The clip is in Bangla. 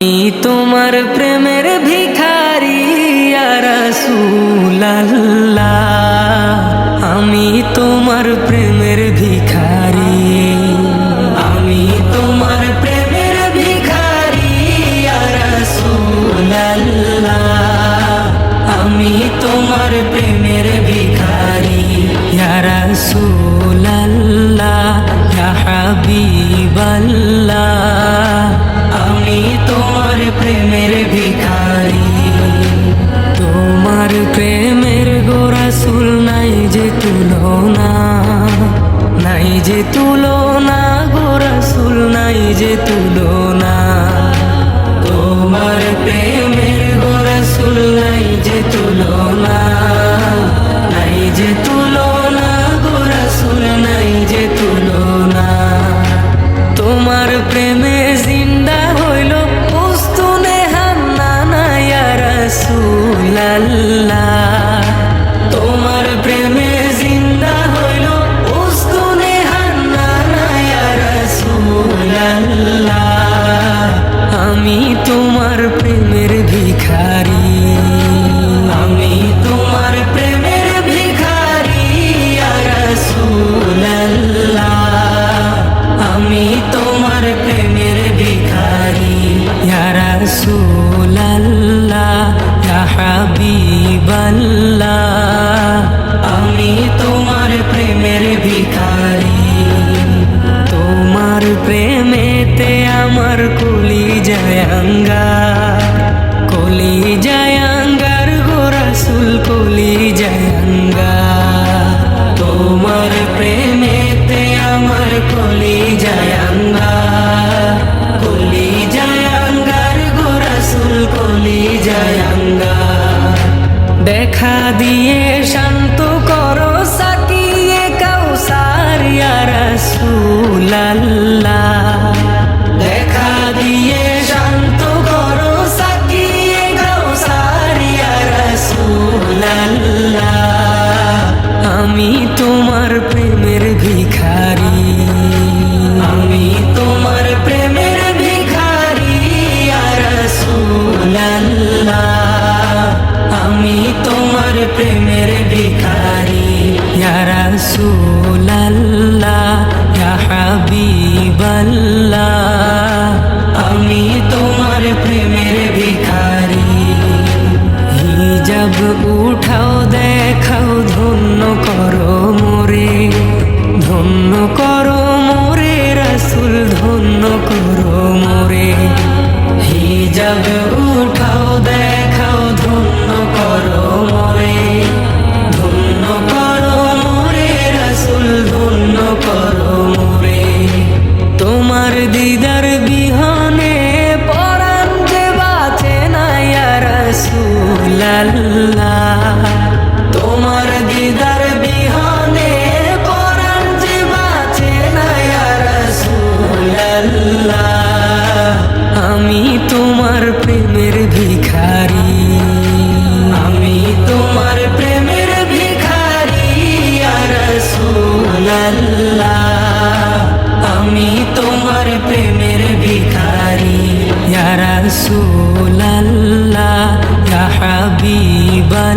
তোমার প্রেমের ভিখারি ইয়া রাসূলুল্লাহ, আমি তোমার প্রেমের ভিখারি, আমি তোমার প্রেমের ভিখারি ইয়া রাসূলুল্লাহ, আমি তোমার প্রেমের ভিখারি ইয়া রাসূলুল্লাহ, ইয়া হাবিবাল্লাহ, আমি তোমার প্রেমের ভিখারি। তোমার প্রেমের গো রাসূল নাই যে তুলনা, নাই যে তুলনা গো রাসূল, নাই যে তুলনা। তোমার প্রেমের গো রাসূল নাই যে তুলনা, নাই যে তুলনা গো রাসূল, নাই যে তুলনা। তোমার প্রেমে জিন্দা হইল উস্তুনে হান্নানা ইয়া রাসূলুল্লাহ, তোমার প্রেমে জিন্দা হইল উস্তুনে হান্নানা ইয়া রাসূলুল্লাহ, আমি তোমার প্রেমের ভিখারি, আমি তোমার প্রেমের ভিখারি ইয়া রাসূলুল্লাহ, আমি তোমার প্রেমের ভিখারি ইয়া রাসূলুল্লাহ, ইয়া হাবিবাল্লাহ, আমি তোমার প্রেমের ভিখারি। তোমার প্রেমেতে আমার কলিজায় আঙ্গার, কলিজায় আঙ্গার গো রাসূল, কলিজায় আঙ্গার। তোমার প্রেমেতে আমার কলিজায় আঙ্গার, কলিজায় আঙ্গার গো রাসূল, কলিজায় আঙ্গার। দেখা দিয়ে শান্ত করো সাকিয়ে কাউসার ইয়া রাসূলুল্লাহ, দেখা দিয়ে শান্ত করো সাকিয়ে কাউসার ইয়া রাসূলুল্লাহ, আমি তোমার প্রেমের ভিখারি, আমি তোমার প্রেমের ভিখারি ইয়া রাসূলুল্লাহ, আমি তোমার প্রেমের ভিখারি ইয়া রাসূলুল্লাহ, ইয়া হাবিবাল্লাহ, আমি তোমার প্রেমের ভিখারি। হিজাব উঠাও দেখাও ধন্য করো মোরে, ধন্য করো মোরে রাসূল, ধন্য করো মোরে। হিজাব উঠাও দেখাও ধন্য করো মোরে, ধন্য করো মোরে রাসূল, ধন্য করো মোরে। তোমার দিদার বিহনে পরাণ যে বাঁচে না ইয়া রাসূলুল্লাহ, তোমার দিদার বিহনে পরাণ যে বাঁচে না ইয়া রাসূলুল্লাহ, আমি তোমার প্রেমের ভিখারি, আমি তোমার প্রেমের ভিখারি ইয়া রাসূলুল্লাহ, আমি তোমার প্রেমের ভিখারি ইয়া রাসূলুল্লাহ, ইয়া হাবিবাল্লাহ,